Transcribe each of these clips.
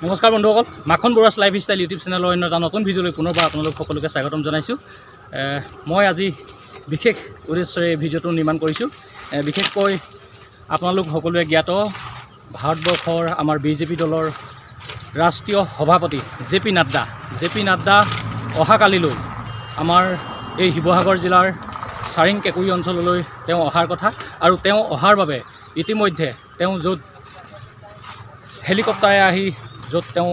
নমস্কাৰ বন্ধুসকল, মাখন বৰুৱাছ লাইফ ষ্টাইল ইউটিউব চেনেলৰ অন্য এটা নতুন ভিডিঅ'লৈ পুনৰবাৰ আপোনালোক সকলোকে স্বাগতম জনাইছোঁ। মই আজি বিশেষ উদ্দেশ্যৰে ভিডিঅ'টো নিৰ্মাণ কৰিছোঁ। বিশেষকৈ আপোনালোক সকলোৱে জ্ঞাত ভাৰতবৰ্ষৰ আমাৰ বিজেপি দলৰ ৰাষ্ট্ৰীয় সভাপতি জে পি নাড্ডা অহাকালিলৈ আমাৰ এই শিৱসাগৰ জিলাৰ চাৰিং কেঁকুৰি অঞ্চললৈ তেওঁ অহাৰ কথা, আৰু তেওঁ অহাৰ বাবে ইতিমধ্যে তেওঁ য'ত হেলিকপ্টাৰে আহি য'ত তেওঁ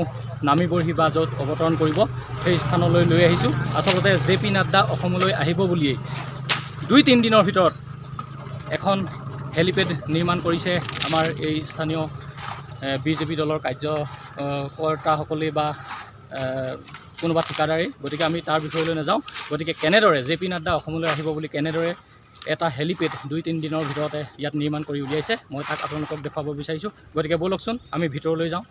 নামিবহি বা য'ত অৱতৰণ কৰিব সেই স্থানলৈ লৈ আহিছোঁ। আচলতে জে পি নাড্ডা অসমলৈ আহিব বুলিয়েই 2-3 দিনৰ ভিতৰত এখন হেলিপেড নিৰ্মাণ কৰিছে আমাৰ এই স্থানীয় বিজেপি দলৰ কাৰ্যকৰ্তাসকলে বা কোনোবা ঠিকাদাৰেই। গতিকে আমি তাৰ বিষয়লৈ নাযাওঁ। গতিকে কেনেদৰে জে পি নাড্ডা অসমলৈ আহিব বুলি কেনেদৰে এটা হেলিপেড 2-3 দিনৰ ভিতৰতে ইয়াত নিৰ্মাণ কৰি উলিয়াইছে, মই তাক আপোনালোকক দেখুৱাব বিচাৰিছোঁ। গতিকে ব'লকচোন আমি ভিতৰলৈ যাওঁ।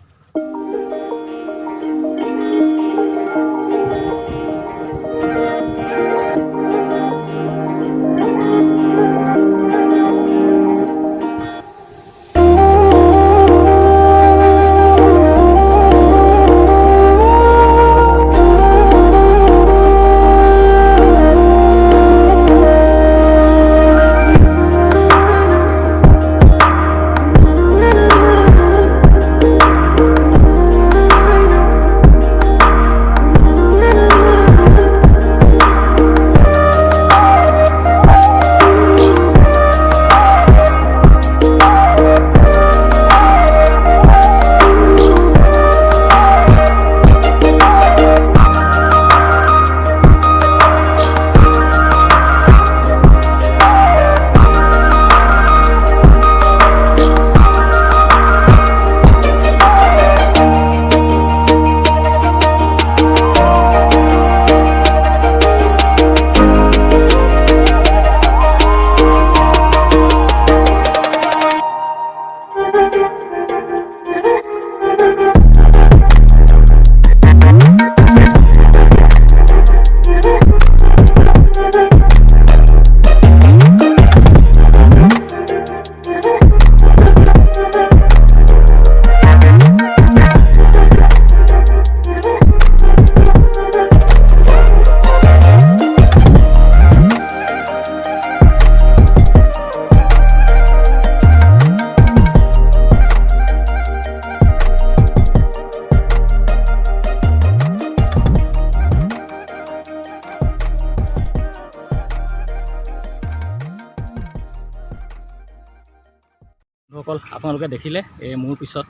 সকল আপোনালোকে দেখিলে মোৰ পিছত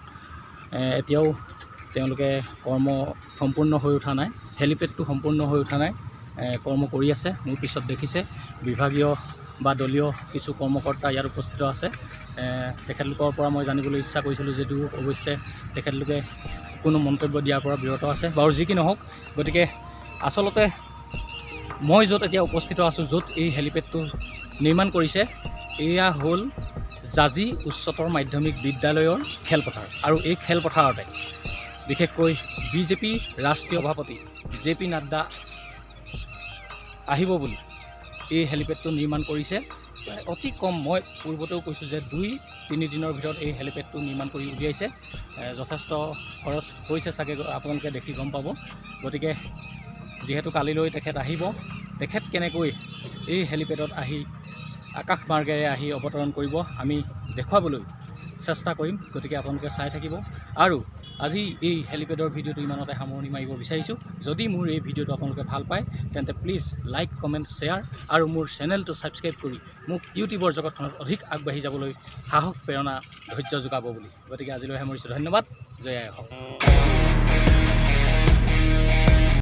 এতিয়াও তেওঁলোকে কৰ্ম সম্পূৰ্ণ হৈ উঠা নাই, হেলিপেডটো সম্পূৰ্ণ হৈ উঠা নাই, কৰ্ম কৰি আছে। মোৰ পিছত দেখিছে বিভাগীয় বা দলীয় কিছু কৰ্মকৰ্তা ইয়াত উপস্থিত আছে। তেখেতলোকৰ পৰা মই জানিবলৈ ইচ্ছা কৰিছিলোঁ, যদিও অৱশ্যে তেখেতলোকে কোনো মন্তব্য দিয়াৰ পৰা বিৰত আছে। বাৰু যি কি নহওক, গতিকে আচলতে মই য'ত এতিয়া উপস্থিত আছোঁ, য'ত এই হেলিপেডটো নিৰ্মাণ কৰিছে, এয়া হ'ল জাজি উচ্চতৰ মাধ্যমিক বিদ্যালয়ৰ খেলপথাৰ। আৰু এই খেলপথাৰতে বিশেষকৈ বিজেপি ৰাষ্ট্ৰীয় সভাপতি জে পি নাড্ডা আহিব বুলি এই হেলিপেডটো নিৰ্মাণ কৰিছে। অতি কম, মই পূৰ্বতেও কৈছোঁ যে 2-3 দিনৰ ভিতৰত এই হেলিপেডটো নিৰ্মাণ কৰি উলিয়াইছে। যথেষ্ট খৰচ হৈছে চাগে, আপোনালোকে দেখি গম পাব। গতিকে যিহেতু কালিলৈ তেখেত আহিব, তেখেত কেনেকৈ এই হেলিপেডত আহি আকাশ মাৰ্গেৰে আহি অৱতৰণ কৰিব আমি দেখুৱাবলৈ চেষ্টা কৰিম। গতিকে আপোনালোকে চাই থাকিব। আৰু আজি এই হেলিপেডৰ ভিডিঅ'টো ইমানতে সামৰণি মাৰিব বিচাৰিছোঁ। যদি মোৰ এই ভিডিঅ'টো আপোনালোকে ভাল পায় তেন্তে প্লিজ লাইক, কমেণ্ট, শ্বেয়াৰ আৰু মোৰ চেনেলটো ছাবস্ক্ৰাইব কৰি মোক ইউটিউবৰ জগতখনত অধিক আগবাঢ়ি যাবলৈ সাহস, প্ৰেৰণা, ধৈৰ্য যোগাব বুলি। গতিকে আজিলৈ সামৰিছোঁ। ধন্যবাদ। জয় আই অসম।